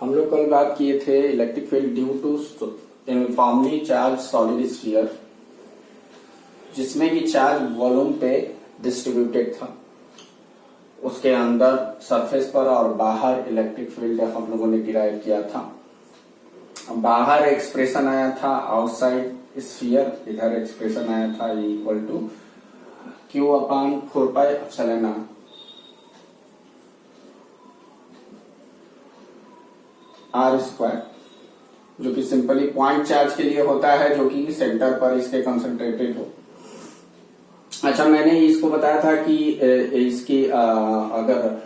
हम लोग कल बात किए थे electric field due to uniformly charge solid sphere, जिसमें कि चार्ज वॉल्यूम पे डिस्ट्रीब्यूटेड था। उसके अंदर सरफेस पर और बाहर इलेक्ट्रिक फील्ड हम लोगों ने डिराइव किया था। बाहर एक्सप्रेशन आया था आउटसाइड स्फीयर, इधर एक्सप्रेशन आया था equal to Q upon 4 epsilon R square, जो कि सिंपली पॉइंट चार्ज के लिए होता है, जो कि सेंटर पर इसके कंसंट्रेटेड हो। अच्छा, मैंने इसको बताया था कि इसकी अगर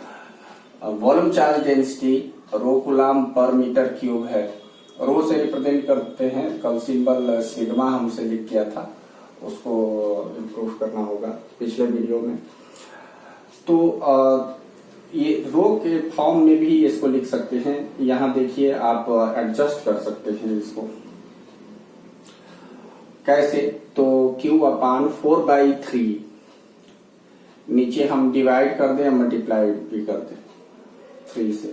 volume charge density rho coulomb per metre cube है, रो से रिप्रेजेंट करते हैं, कल सिंबल सिग्मा हमसे लिख किया था, उसको इम्प्रूव करना होगा पिछले वीडियो में। तो ये रो के फॉर्म में भी इसको लिख सकते हैं। यहां देखिए, आप एडजस्ट कर सकते हैं इसको। कैसे? तो Q अपान 4/3 नीचे हम डिवाइड कर दें, मल्टीप्लाई भी कर दें 3 से,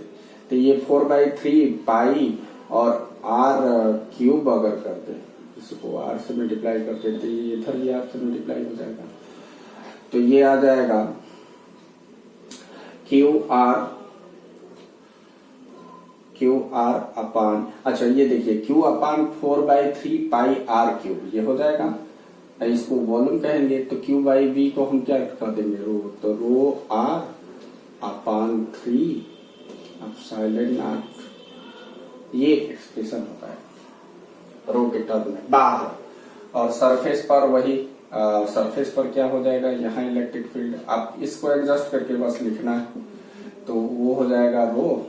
तो ये 4/3 पाई और R क्यूब अगर कर दें, इसको R से मल्टीप्लाई कर दें, तो ये इधर भी R से मल्टीप्लाई हो जाएगा। तो ये आ जाएगा क्यू आर अपान, अच्छा ये देखिए Q अपान 4/3 पाई R क्यूब, ये हो जाएगा। इसको वॉल्यूम कहेंगे, तो Q/V को हम क्या कर देंगे, रो, तो रो R अपान 3 एप्सिलॉन नॉट, ये एक्सप्रेशन होता है रो के टर्म में बाहर। और सरफेस पर वही, सरफेस पर क्या हो जाएगा, यहाँ इलेक्ट्रिक फील्ड, आप इसको एडजस्ट करके बस लिखना है, तो वो हो जाएगा रो,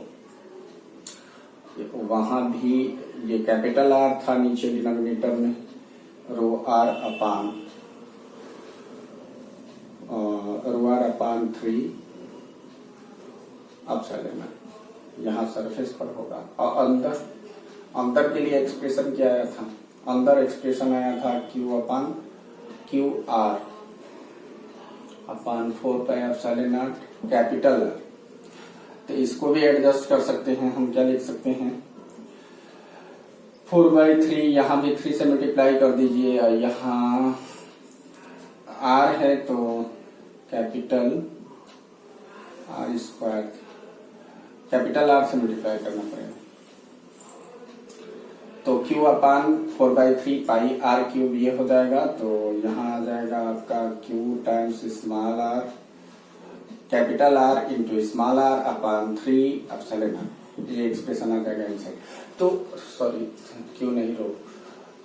वहां भी ये कैपिटल R था नीचे डिनोमिनेटर में, रो R अपान 3 एप्सिलॉन, यहाँ सरफेस पर होगा। और अंदर के लिए एक्सप्रेशन क्या आया था, अंदर एक्सप्रेशन आया था Q upon Q R upon 4 epsilon not capital. तो इसको भी एडजस्ट कर सकते हैं, हम क्या लिख सकते हैं, 4/3, यहां भी 3 से मल्टीप्लाई कर दीजिए, और यहाँ R है तो capital R square, capital R से मल्टीप्लाई करना पड़ेगा, तो Q अपान 4/3 पाई R क्यूब ये हो जाएगा। तो यहाँ आ जाएगा आपका Q times small r, capital R into small r अपान 3 एप्सिलॉन नॉट, ये एक्सप्रेशन आ जाएगा इनसाइड। तो सॉरी, Q नहीं, रो,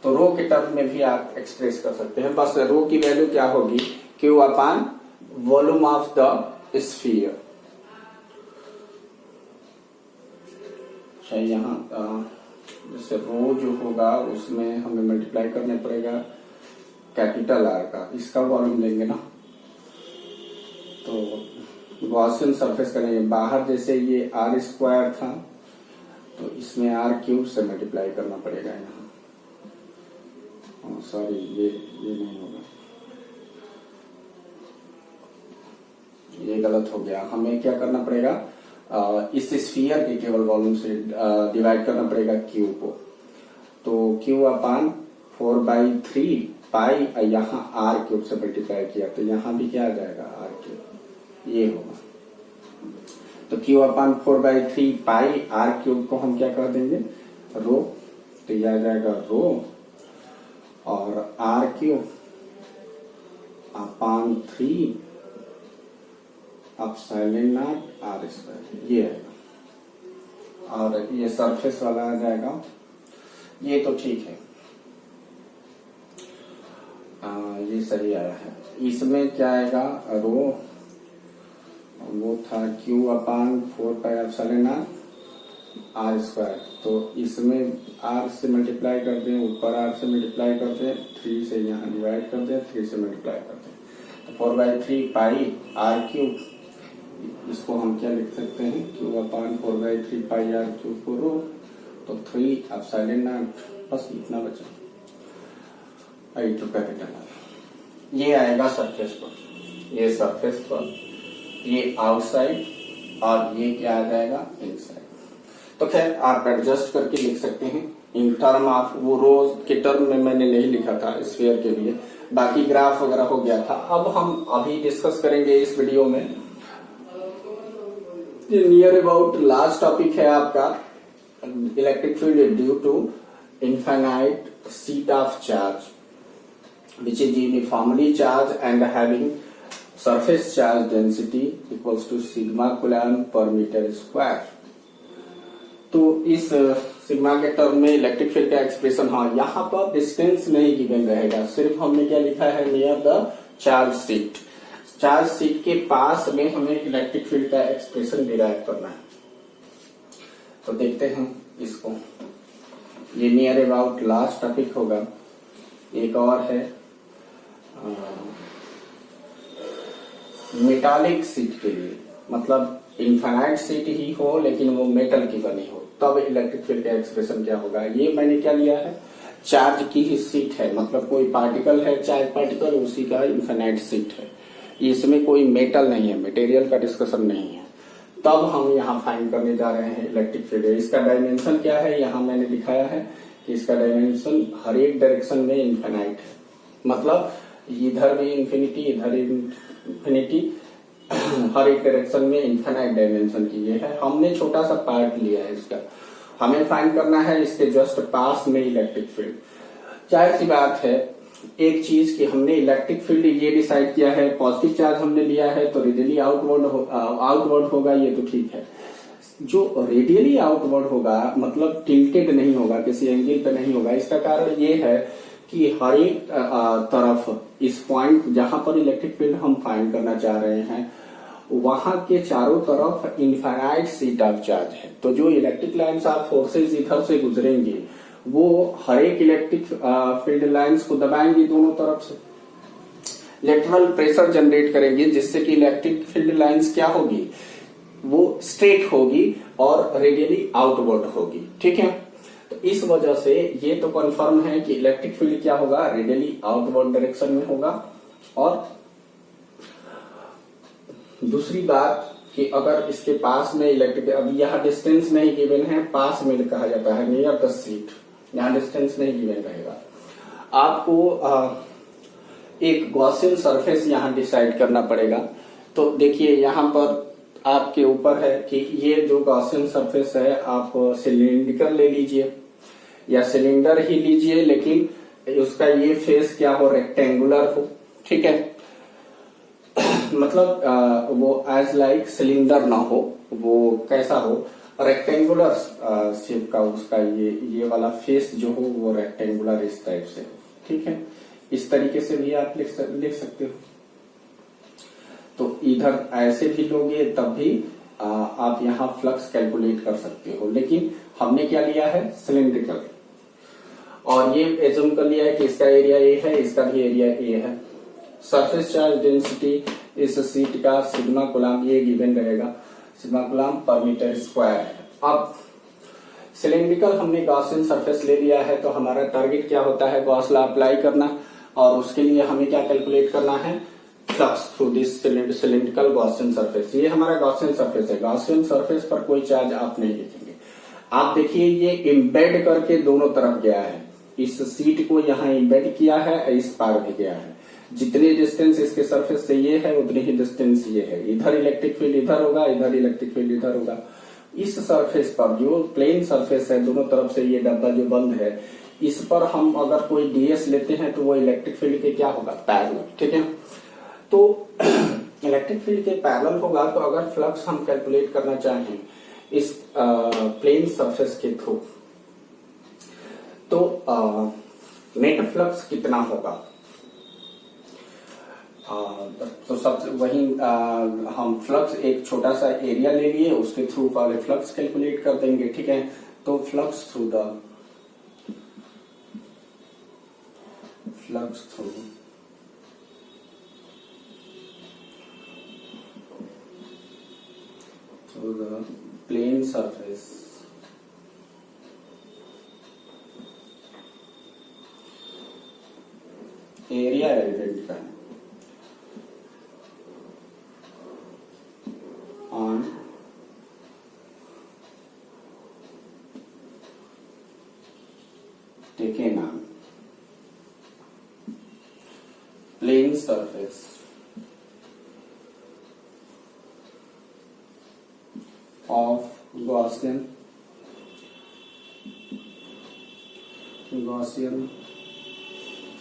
तो रो के टर्म में भी आप एक्सप्रेस कर सकते हैं। बस रो की वैल्यू क्या होगी, Q upon volume of the sphere. यहाँ जैसे रो जो होगा उसमें हमें मल्टीप्लाई करना पड़ेगा कैपिटल R का, इसका वॉल्यूम लेंगे ना, तो गॉसियन सरफेस करेंगे। बाहर जैसे ये R स्क्वायर था, तो इसमें R क्यूब से मल्टीप्लाई करना पड़ेगा यहाँ। सॉरी, ये नहीं होगा, ये गलत हो गया। हमें क्या करना पड़ेगा, इस स्फीयर के केवल वॉल्यूम से डिवाइड करना पड़ेगा Q को। तो Q अपान 4/3 पाई, यहाँ R क्यूब से मल्टीप्लाई किया, तो यहाँ भी क्या आ जाएगा, R क्यूब, ये होगा। तो Q अपान 4/3 पाई R क्यूब को हम क्या कर देंगे, रो, तो यह आ जाएगा रो, और R cube upon 3 epsilon not R square, ये आएगा। और ये सरफेस वाला आ जाएगा, ये तो ठीक है, ये सही आया है। इसमें क्या आएगा, रो, वो था Q upon 4 epsilon not R square, तो इसमें R से मल्टीप्लाई कर दें, ऊपर R से मल्टीप्लाई कर दें, 3 से यहाँ डिवाइड कर दें, 3 से मल्टीप्लाई कर दें, तो 4/3 पाई R क्यूब, इसको हम क्या लिख सकते हैं, Q अपान 4/3 पाई R क्यूब को रो, तो 3 एप्सिलॉन नॉट, बस इतना बचा, कैपिटल R। ये आएगा सरफेस पर, ये सरफेस पर, ये आउटसाइड, और ये क्या आ जाएगा, इनसाइड। तो खैर आप एडजस्ट करके लिख सकते हैं इन टर्म ऑफ, वो रोज के टर्म में मैंने नहीं लिखा था स्फीयर के लिए, बाकी ग्राफ वगैरह हो गया था। अब हम अभी डिस्कस करेंगे इस वीडियो में, नियर अबाउट लास्ट टॉपिक है आपका electric field due to infinite sheet of charge which is uniformly charged and having surface charge density equals to sigma coulomb per meter square। तो इस सिग्मा के term में electric field का expression, हाँ यहाँ पर डिस्टेंस नहीं गिवन रहेगा, सिर्फ हमने क्या लिखा है near the charge seat, charge seat के पास में हमें इलेक्ट्रिक फील्ड का एक्सप्रेशन डिराइव करना है। तो देखते हैं इसको, ये नियर अबाउट लास्ट टॉपिक होगा। एक और है मेटालिक सीट के लिए, मतलब इनफाइनाइट सीट ही हो लेकिन वो मेटल की बनी हो, तब इलेक्ट्रिक फील्ड का एक्सप्रेशन क्या होगा। ये मैंने क्या लिया है, चार्ज की ही सीट है, मतलब कोई पार्टिकल है चार्ज पार्टिकल, उसी का इनफाइनाइट सीट है, इसमें कोई मेटल नहीं है, मटेरियल का डिस्कशन नहीं है। तब हम यहाँ फाइंड करने जा रहे हैं इलेक्ट्रिक फील्ड। इसका डायमेंशन क्या है, यहाँ मैंने दिखाया है कि इसका डायमेंशन हर एक डायरेक्शन में इनफाइनाइट है, मतलब इधर भी इंफिनिटी इधर इंफिनिटी, हर एक डायरेक्शन में इनफाइनाइट डायमेंशन की ये है। हमने छोटा सा पार्ट लिया है इसका, हमें फाइंड करना है इसके जस्ट पास में इलेक्ट्रिक फील्ड। जाहिर सी बात है एक चीज कि हमने इलेक्ट्रिक फील्ड ये डिसाइड किया है, पॉजिटिव चार्ज हमने लिया है तो रेडियली आउटवर्ड होगा, ये तो ठीक है। जो रेडियली आउटवर्ड होगा मतलब टिल्टेड नहीं होगा, किसी एंगल पे नहीं होगा। इसका कारण ये है कि हर एक तरफ इस पॉइंट जहां पर इलेक्ट्रिक फील्ड हम फाइंड करना चाह रहे हैं वहां के चारों तरफ इनफाइनाइट सीट ऑफ चार्ज है। तो जो इलेक्ट्रिक लाइंस ऑफ फोर्सेज इधर से गुजरेंगे वो हर एक इलेक्ट्रिक फील्ड लाइंस को दबाएंगे दोनों तरफ से, लेटरल प्रेशर जनरेट करेंगे, जिससे कि इलेक्ट्रिक फील्ड लाइंस क्या होगी, वो स्ट्रेट होगी और रेडियली आउटवर्ड होगी। ठीक है, तो इस वजह से ये तो कंफर्म है कि इलेक्ट्रिक फील्ड क्या होगा, रेडियली आउटवर्ड डायरेक्शन में होगा। और दूसरी बात कि अगर इसके पास में इलेक्ट्रिक, अभी यहाँ डिस्टेंस नहीं गिवन है, पास में कहा जाता है नियर द सीट, यहाँ डिस्टेंस नहीं गिवन रहेगा। आपको एक गॉसियन सरफेस यहाँ डिसाइड करना पड़ेगा। तो देखिए यहाँ पर आपके ऊपर है कि ये जो गॉसियन सरफेस है आप सिलिंड्रिकल ले लीजिए या सिलेंडर ही लीजिए, लेकिन उसका ये फेस क्या हो, रेक्टेंगुलर हो। ठीक है, मतलब वो एज लाइक सिलेंडर ना हो, वो कैसा हो, रेक्टेंगुलर शेप का, उसका ये वाला फेस जो हो वो रेक्टेंगुलर इस टाइप से हो। ठीक है, इस तरीके से भी आप लिख सकते हो। तो इधर ऐसे भी लोगे तब भी आप यहाँ फ्लक्स कैलकुलेट कर सकते हो, लेकिन हमने क्या लिया है, सिलिंड्रिकल, और ये एज्यूम कर लिया है कि इसका एरिया ए है, इसका भी एरिया ए है। सरफेस चार्ज डेंसिटी इस सीट का सिग्मा कूलम्ब ये गिवन रहेगा, सिग्मा कूलम्ब पर मीटर स्क्वायर है। अब सिलिंड्रिकल हमने गॉसियन सरफेस ले लिया है, तो हमारा टारगेट क्या होता है, गॉस लॉ अप्लाई करना, और उसके लिए हमें क्या कैलकुलेट करना है, flux through this cylindrical Gaussian surface. ये हमारा गॉसियन सरफेस है, गॉसियन सरफेस पर कोई चार्ज आप नहीं लिखेंगे। आप देखिए ये इम्बेड करके दोनों तरफ गया है, इस सीट को यहाँ इम्बेड किया है, इस पार भी गया है। जितने डिस्टेंस इसके सरफेस से ये है उतनी ही डिस्टेंस ये है, इधर इलेक्ट्रिक फील्ड इधर होगा, इधर इलेक्ट्रिक फील्ड इधर होगा। इस सरफेस पर जो प्लेन सरफेस है, दोनों तरफ से ये डब्बा जो बंद है, इस पर हम अगर कोई डीएस लेते हैं तो वो इलेक्ट्रिक फील्ड के क्या होगा, पैरेलल। ठीक है, तो इलेक्ट्रिक फील्ड के पैरेलल होगा। तो अगर फ्लक्स हम कैलकुलेट करना चाहें इस प्लेन सरफेस के थ्रू, तो नेट फ्लक्स कितना होगा, तो सबसे वही हम फ्लक्स एक छोटा सा एरिया ले लिए, उसके थ्रू वाले फ्लक्स कैलकुलेट कर देंगे। ठीक है, तो flux through the plane surface area element का है on के नाम plane surface of Gaussian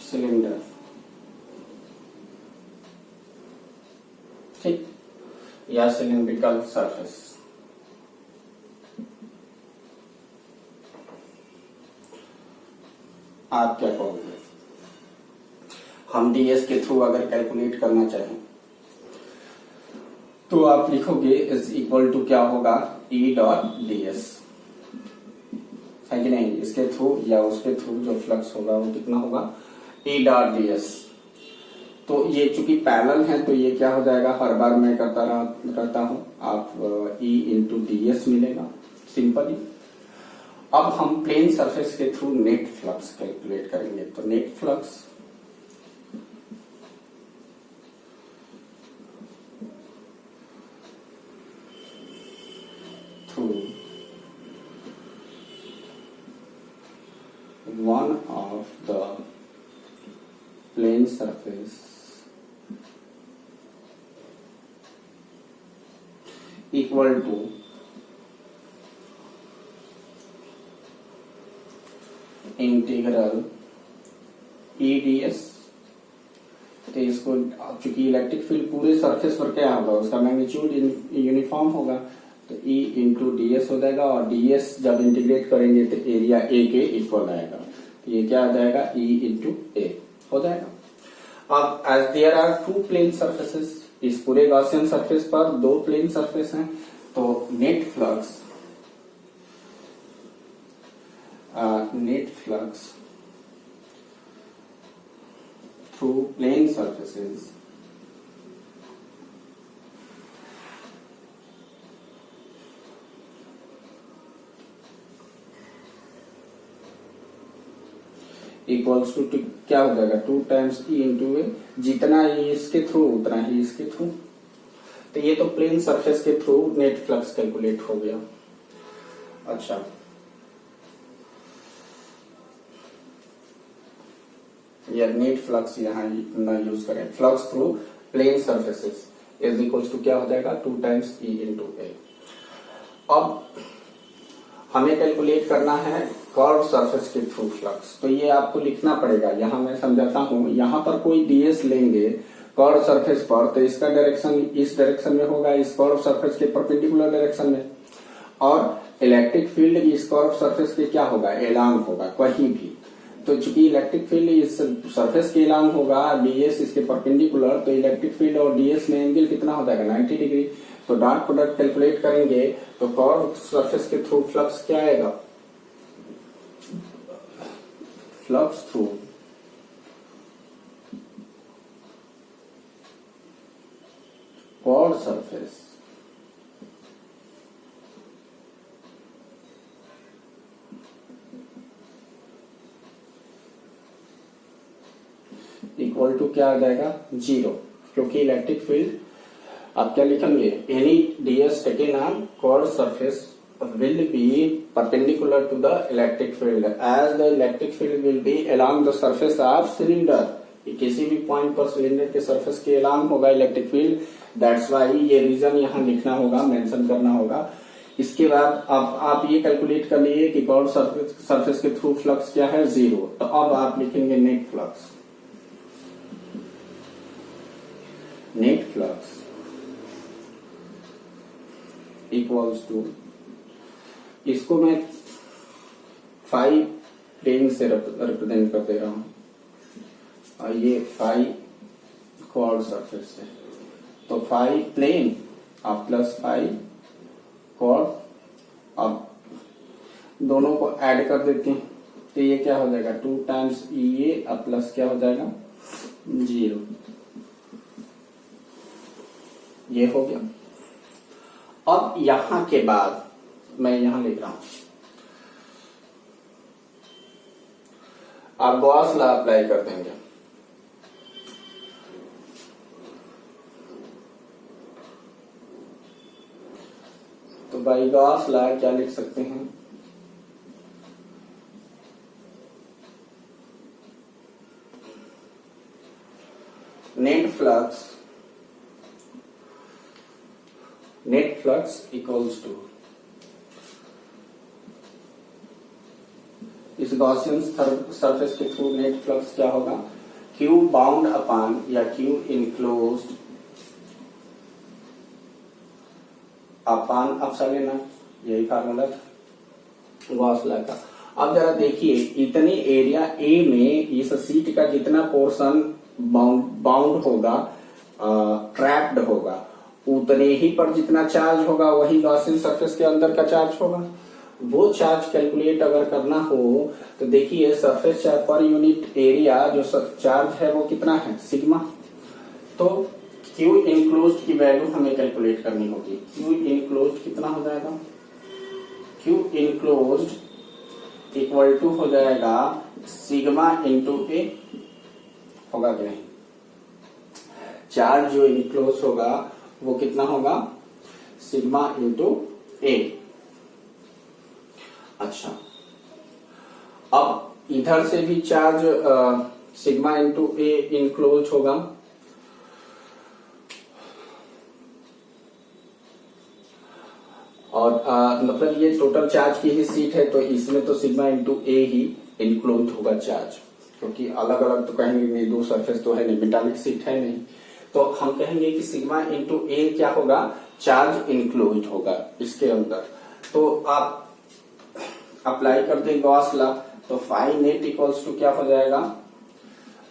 cylinder. ठीक, या सिलेंड्रिकल सरफेस। आप क्या कहोगे? हम डीएस के थ्रू अगर कैलकुलेट करना चाहें तो आप लिखोगे इज इक्वल टू क्या होगा, ई डॉट डीएस, है कि नहीं? इसके थ्रू या उसके थ्रू जो फ्लक्स होगा वो कितना होगा, ई डॉट डीएस। तो ये चूंकि पैरेलल है तो ये क्या हो जाएगा, हर बार मैं करता रहता हूं, आप ई इंटू डीएस मिलेगा सिंपली। अब हम प्लेन सरफेस के थ्रू नेट फ्लक्स कैलकुलेट करेंगे। तो net flux through one of the plane surface equal to integral EDS। तो इसको चूंकि इलेक्ट्रिक फील्ड पूरे सरफेस पर क्या होगा, उसका मैग्नीट्यूड यूनिफॉर्म होगा, तो E इंटू ds हो जाएगा, और ds जब इंटीग्रेट करेंगे तो एरिया A के इक्वल आएगा। तो ये क्या आ जाएगा, E इंटू A हो जाएगा। अब as there are two plane surfaces, इस पूरे गॉसियन सरफेस पर दो प्लेन सरफेस हैं, तो net flux through plane surfaces equals to क्या हो जाएगा, 2 टाइम्स ई इंटू ए। जितना ई इसके थ्रू उतना ही इसके थ्रू। तो ये तो प्लेन सरफेस के थ्रू नेट फ्लक्स कैलकुलेट हो गया। अच्छा, या नेट फ्लक्स यहाँ न यूज करें, flux through plane surfaces is equals to क्या हो जाएगा, 2 टाइम्स ई इंटू ए। अब हमें कैलकुलेट करना है कर्व सरफेस के थ्रू फ्लक्स। तो ये आपको लिखना पड़ेगा, यहां मैं समझाता हूं। यहां पर कोई डीएस लेंगे कर्व सरफेस पर, तो इसका डायरेक्शन इस डायरेक्शन में होगा, इस कर्व सरफेस के परपेंडिकुलर डायरेक्शन में, और इलेक्ट्रिक फील्ड इस कर्व सरफेस के क्या होगा, एलांग होगा कहीं भी। तो चूंकि इलेक्ट्रिक फील्ड इस सरफेस के एलांग होगा, डीएस इसके परपेंडिकुलर, तो इलेक्ट्रिक फील्ड और डीएस में एंगल कितना हो जाएगा, 90 डिग्री। तो डॉट प्रोडक्ट कैलकुलेट करेंगे तो कर्व सरफेस के थ्रू फ्लक्स क्या आएगा, flux through curve surface equal to क्या आ जाएगा, 0। क्योंकि इलेक्ट्रिक फील्ड आप क्या लिखेंगे, any DS taken on curve surface will be perpendicular to the electric field as the electric field will be along the surface of cylinder। किसी भी point पर सिलेंडर के सरफेस के along होगा इलेक्ट्रिक फील्ड, दैट्स वाई ये reason यहाँ लिखना होगा, मेंशन करना होगा। इसके बाद अब आप ये कैलकुलेट कर लिए कि कर्व सरफेस के थ्रू फ्लक्स क्या है, 0। तो अब आप लिखेंगे नेट फ्लक्स, इक्वल्स टू, इसको मैं 5 प्लेन से रिप्रेजेंट कर दे रहा हूं, और ये 5 कर्व सरफेस है। तो 5 प्लेन अब प्लस 5 कर्व, अब दोनों को ऐड कर देते हैं तो ये क्या हो जाएगा, 2 टाइम्स ई ए, अब प्लस क्या हो जाएगा, 0। ये हो गया। अब यहां के बाद मैं यहां लिख रहा हूं, आप गॉस लॉ अप्लाई कर देंगे। तो बाई गॉस लॉ क्या लिख सकते हैं, फ्लक्स इक्वल्स टू, इस गॉसियन सरफेस के थ्रू नेट फ्लक्स क्या होगा, क्यू बाउंड अपान या Q enclosed upon epsilon not, यही फार्मूला था गॉस लॉ का। अब जरा देखिए, इतनी एरिया ए में इस सीट का जितना पोर्शन बाउंड होगा, ट्रैप्ड होगा, उतने ही पर जितना चार्ज होगा वही गॉसियन सरफेस के अंदर का चार्ज होगा। वो चार्ज कैलकुलेट अगर करना हो तो देखिए, surface charge per unit area जो चार्ज है वो कितना है, सिग्मा। तो क्यू इनक्लोज्ड की वैल्यू हमें कैलकुलेट करनी होगी। क्यू इनक्लोज्ड कितना हो जाएगा, क्यू इनक्लोज्ड इक्वल टू हो जाएगा सिग्मा इंटू ए, होगा कि नहीं। चार्ज जो इनक्लोज होगा वो कितना होगा, सिग्मा इंटू ए। अच्छा, अब इधर से भी चार्ज सिग्मा इंटू ए इनक्लोज होगा, और मतलब ये टोटल चार्ज की ही सीट है, तो इसमें तो सिग्मा इंटू ए ही इनक्लोज होगा चार्ज, क्योंकि अलग अलग तो कहेंगे नहीं, दो सरफेस तो है नहीं, मेटालिक सीट है नहीं, तो हम कहेंगे कि सिग्मा इंटू ए क्या होगा, चार्ज इनक्लोज होगा इसके अंदर। तो आप अप्लाई करते हैं गॉस लॉ, तो फाई नेट इक्वल्स टू क्या हो जाएगा,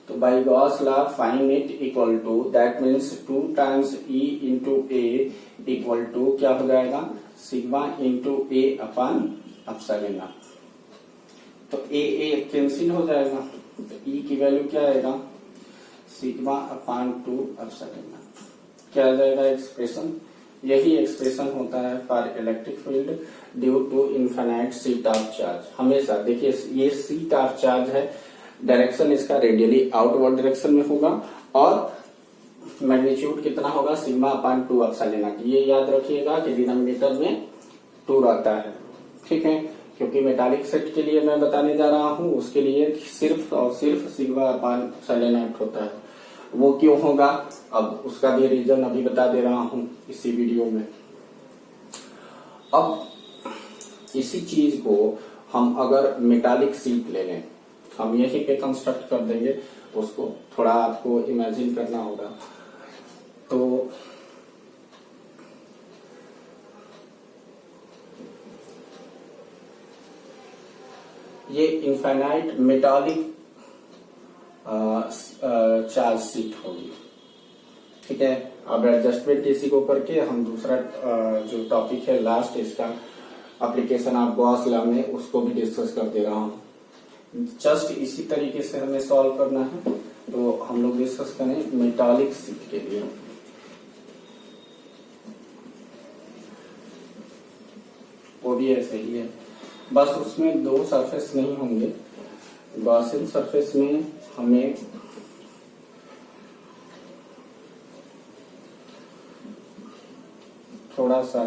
तो by Gauss law phi net equal to that means 2 times E into A equal to क्या हो जाएगा, sigma into A upon epsilon naught. तो ए कैंसिल हो जाएगा, तो ई की वैल्यू क्या आएगा, सिग्मा अपान 2 एप्सिलॉन नॉट। क्या आ जाएगा एक्सप्रेशन, यही एक्सप्रेशन होता है for electric field due to infinite sheet of charge. हमेशा देखिए, ये सीट ऑफ चार्ज है, डायरेक्शन इसका रेडियली आउटवर्ड डायरेक्शन में होगा, और मैग्नीट्यूड कितना होगा, सिग्मा अपान 2 एप्सिलॉन नॉट। ये याद रखिएगा कि डिनोमिनेटर में 2 रहता है, ठीक है, क्योंकि मेटालिक सेट के लिए मैं बताने जा रहा हूं, उसके लिए सिर्फ और सिर्फ सिग्मा अपान एप्सिलॉन नॉट होता है। वो क्यों होगा, अब उसका भी रीजन अभी बता दे रहा हूं इसी वीडियो में। अब इसी चीज को हम अगर मेटालिक सीट ले लें, हम यहीं पे कंस्ट्रक्ट कर देंगे, उसको थोड़ा आपको इमेजिन करना होगा। तो ये इनफाइनाइट मेटालिक चार्ज सीट होगी, ठीक है। अब एडजस्टमेंट इसी को करके हम दूसरा जो टॉपिक है लास्ट, इसका एप्लीकेशन ऑफ गॉस लॉ में, उसको भी डिस्कस कर दे रहा हूं। जस्ट इसी तरीके से हमें सॉल्व करना है, तो हम लोग डिस्कस करें मेटालिक सीट के लिए। वो भी ऐसे ही है, बस उसमें 2 सरफेस नहीं होंगे। गॉसियन सरफेस में हमें थोड़ा सा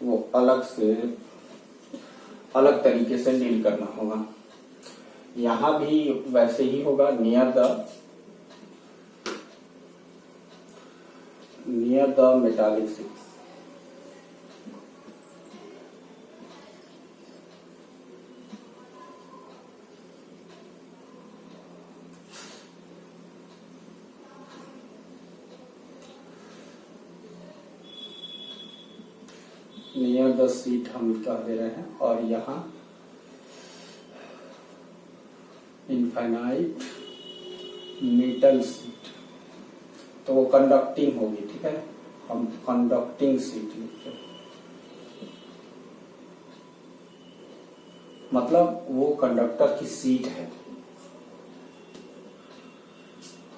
वो अलग तरीके से डील करना होगा। यहां भी वैसे ही होगा, near the metallic seat. Near the seat हम कह दे रहे हैं, और यहाँ इनफाइनाइट मेटल सीट, तो वो कंडक्टिंग होगी, ठीक है, हम कंडक्टिंग सीट लिखते हैं, मतलब वो कंडक्टर की सीट है,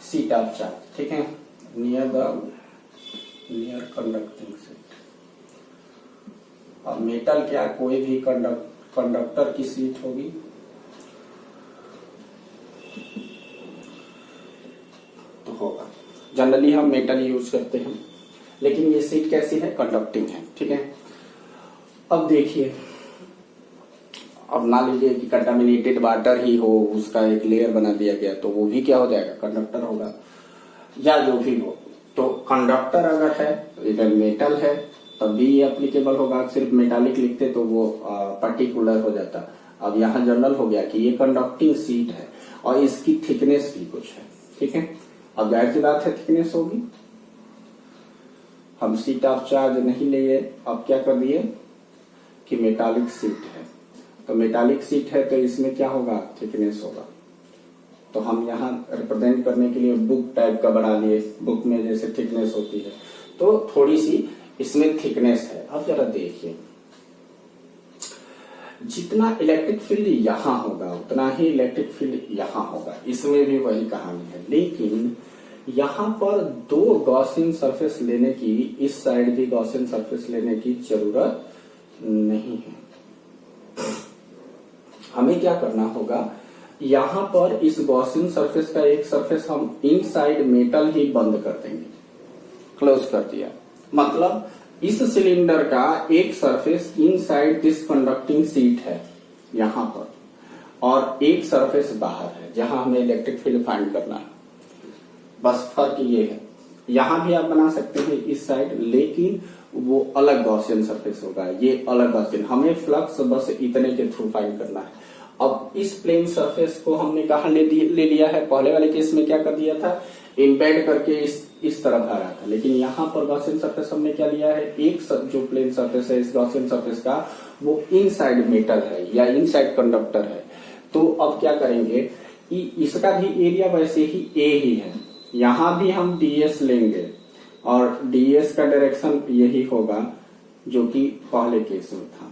सीट ऑफ चार्ज, ठीक है, नियर कंडक्टिंग सीट। अब मेटल क्या, कोई भी कंडक्टर की सीट होगी, तो होगा। जनरली हम मेटल यूज करते हैं, लेकिन ये सीट कैसी है, कंडक्टिंग है, ठीक है। अब देखिए, अब मान लीजिए कि कंटामिनेटेड वाटर ही हो, उसका एक लेयर बना दिया गया, तो वो भी क्या हो जाएगा, कंडक्टर होगा। या जो भी हो। तो कंडक्टर अगर है, इवन मेटल है, तब भी ये एप्लीकेबल होगा। सिर्फ मेटालिक लिखते तो वो पर्टिकुलर हो जाता। अब यहाँ जनरल हो गया कि ये कंडक्टिंग शीट है और इसकी थिकनेस भी कुछ है, ठीक है। अब जाहिर सी बात है थिकनेस होगी, हम शीट ऑफ चार्ज नहीं लिए, अब क्या कर दिए कि मेटालिक शीट है। तो मेटालिक शीट है तो इसमें क्या होगा, थिकनेस होगा। तो हम यहाँ रिप्रेजेंट करने के लिए बुक टाइप का बना लिए, बुक में जैसे थिकनेस होती है, तो थोड़ी सी इसमें थिकनेस है। अब जरा देखिए, जितना इलेक्ट्रिक फील्ड यहां होगा उतना ही इलेक्ट्रिक फील्ड यहां होगा, इसमें भी वही कहानी है। लेकिन यहां पर दो गॉसियन सरफेस लेने की, इस साइड भी गॉसियन सरफेस लेने की जरूरत नहीं है। हमें क्या करना होगा, यहां पर इस गॉसियन सरफेस का एक सरफेस हम इनसाइड मेटल ही बंद कर देंगे, क्लोज कर दिया। मतलब इस सिलेंडर का एक surface inside this conducting sheet है यहां पर, और एक सरफेस बाहर है जहां हमें इलेक्ट्रिक फील्ड फाइंड करना है। बस फर्क ये है, यहां भी आप बना सकते हैं इस साइड, लेकिन वो अलग गॉसियन सरफेस होगा, ये अलग गॉसियन। हमें फ्लक्स बस इतने के थ्रू फाइंड करना है। अब इस प्लेन सरफेस को हमने कहा ले लिया है, पहले वाले केस में क्या कर दिया था, इम्बेड करके इस तरफ आ रहा था। लेकिन यहाँ पर गॉसियन सरफेस हमने क्या लिया है, एक जो प्लेन सरफेस है इस गॉसियन सरफेस का, वो इनसाइड मेटल है या इनसाइड कंडक्टर है। तो अब क्या करेंगे, इसका भी एरिया वैसे ही ए ही है, यहां भी हम ds लेंगे और ds का डायरेक्शन यही होगा जो कि पहले केस में था।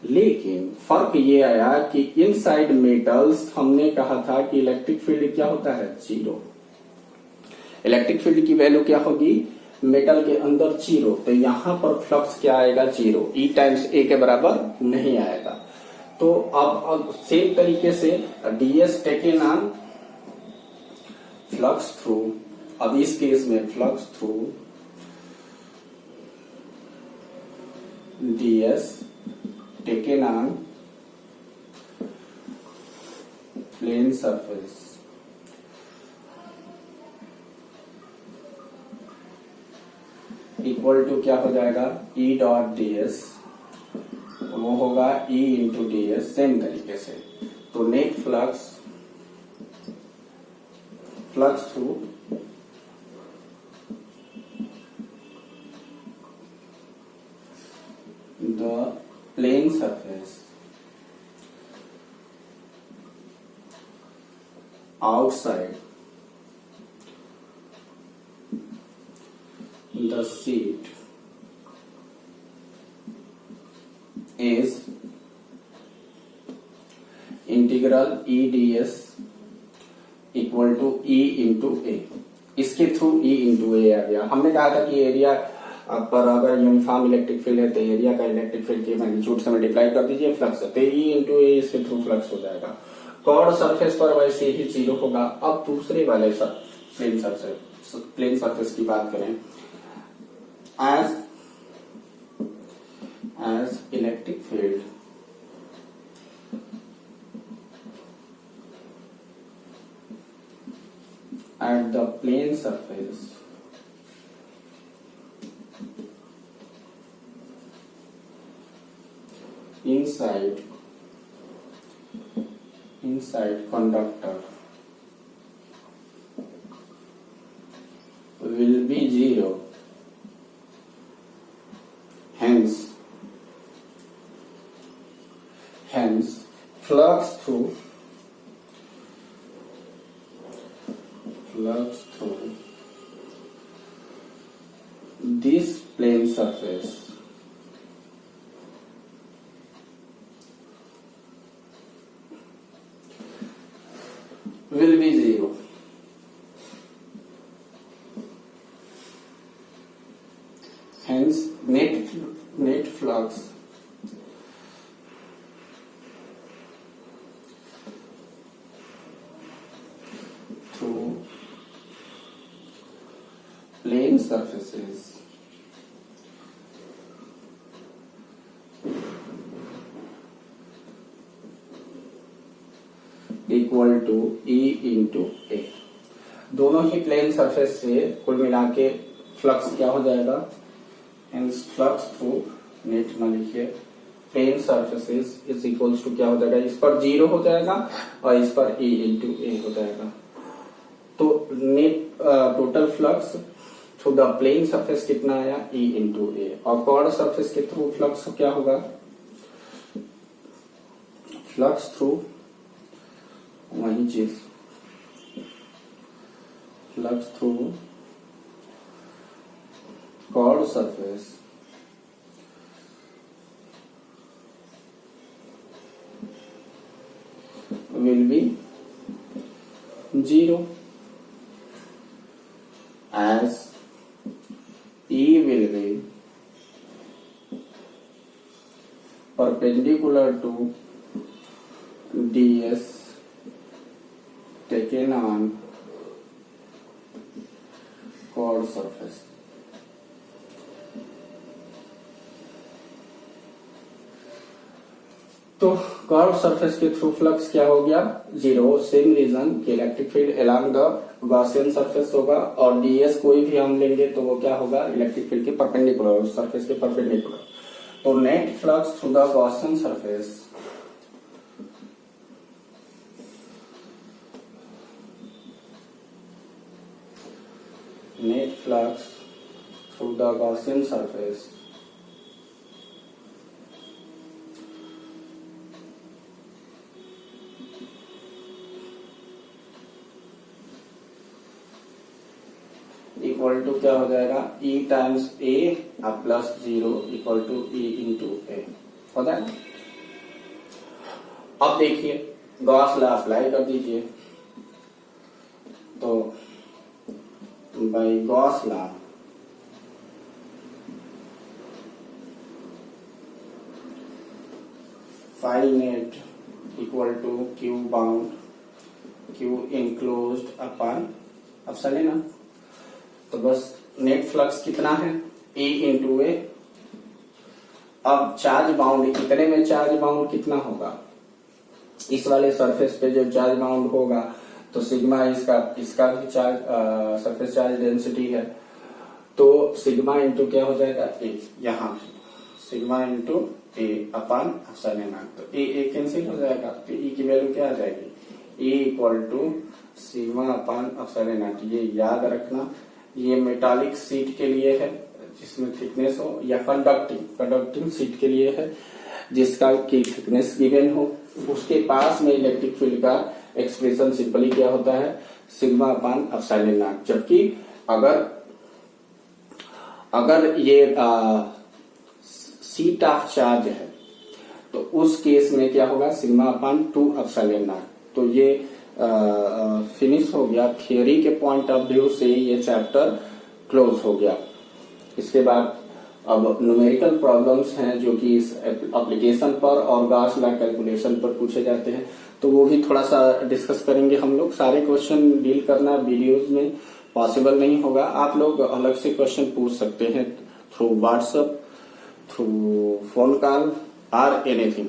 लेकिन फर्क ये आया कि इनसाइड मेटल्स हमने कहा था कि इलेक्ट्रिक फील्ड क्या होता है, जीरो। इलेक्ट्रिक फील्ड की वैल्यू क्या होगी, मेटल के अंदर जीरो। तो यहां पर फ्लक्स क्या आएगा, जीरो, E टाइम्स A के बराबर नहीं आएगा। तो अब सेम तरीके से ds taken on flux through, अब इस केस में flux through ds taken on plane surface equal to क्या हो जाएगा, E डॉट ds, वो होगा E इंटू ds। सेम तरीके से तो net flux through the plane surface outside the sheet is integral E ds equal to E into A. इसके through E into A आ गया। हमने कहा था कि एरिया पर अगर यूनिफॉर्म इलेक्ट्रिक फील्ड है तो एरिया का इलेक्ट्रिक फील्ड के मैग्नीट्यूड से मल्टीप्लाई कर दीजिए फ्लक्स, तो E इंटू ए इसके थ्रू फ्लक्स हो जाएगा। कॉर्ड सरफेस पर वैसे ही जीरो होगा। अब दूसरे वाले प्लेन सरफेस की बात करें, as electric field at the plane surface inside conductor will be zero, hence flux through this plane surface will be zero. Hence net flux through plane surfaces equal to E into A। दोनों ही plane surface से कुल मिला के flux क्या हो जाएगा, flux through net में लिखिए plane surfaces is equals to क्या हो जाएगा, इस पर 0 हो जाएगा और इस पर E इंटू ए हो जाएगा। तो net total flux through the plane surface कितना आया, E इंटू ए, और कॉर्ड सरफेस के थ्रू फ्लक्स क्या होगा, फ्लक्स थ्रू वही चीज, flux through curved surface will be 0 as E will be perpendicular to ds taken on chord surface। तो curve surface के थ्रू फ्लक्स क्या हो गया, 0। सेम रीजन कि electric field along the Gaussian surface होगा और डीएस कोई भी हम लेंगे तो वो क्या होगा, इलेक्ट्रिक फील्ड के परपेंडिकुलर, उस सरफेस के परपेंडिकुलर। तो net flux through the Gaussian surface equal to क्या हो जाएगा, E times A plus 0 equal to E into A हो जाएगा। अब देखिए गॉस लॉ अप्लाई कर दीजिए, तो by Gauss law phi net equal to Q bound Q enclosed upon epsilon ना, तो बस नेट फ्लक्स कितना है, E इंटू ए। अब चार्ज बाउंड, इतने में चार्ज बाउंड कितना होगा, इस वाले सरफेस पे जो चार्ज बाउंड होगा तो सिग्मा इसका भी चार्ज सरफेस चार्ज डेंसिटी है, तो सिग्मा इंटू क्या हो जाएगा, ए, यहाँ सिग्मा इंटू ए अपन एप्सिलॉन नॉट, तो ए कैंसिल हो जाएगा, तो ई की वैल्यू क्या आ जाएगी, E equal to sigma upon epsilon naught. ये याद रखना, ये मेटालिक सीट के लिए है जिसमें थिकनेस हो, या कंडक्टिंग सीट के लिए है जिसका की थिकनेस गिवन हो, उसके पास में इलेक्ट्रिक फील्ड का एक्सप्रेशन सिंपली क्या होता है, सिग्मा अपान एप्सिलॉन नॉट। जबकि अगर ये सीट ऑफ चार्ज है तो उस केस में क्या होगा, सिग्मा अपान 2 एप्सिलॉन नॉट। तो ये फिनिश हो गया, थियोरी के पॉइंट ऑफ व्यू से ये चैप्टर क्लोज हो गया। इसके बाद अब न्यूमेरिकल प्रॉब्लम्स हैं जो कि इस एप्लीकेशन पर और गॉस लॉ कैलकुलेशन पर पूछे जाते हैं, तो वो भी थोड़ा सा डिस्कस करेंगे हम लोग। सारे क्वेश्चन डील करना वीडियोज में पॉसिबल नहीं होगा, आप लोग अलग से क्वेश्चन पूछ सकते हैं through WhatsApp, through phone call और एनीथिंग।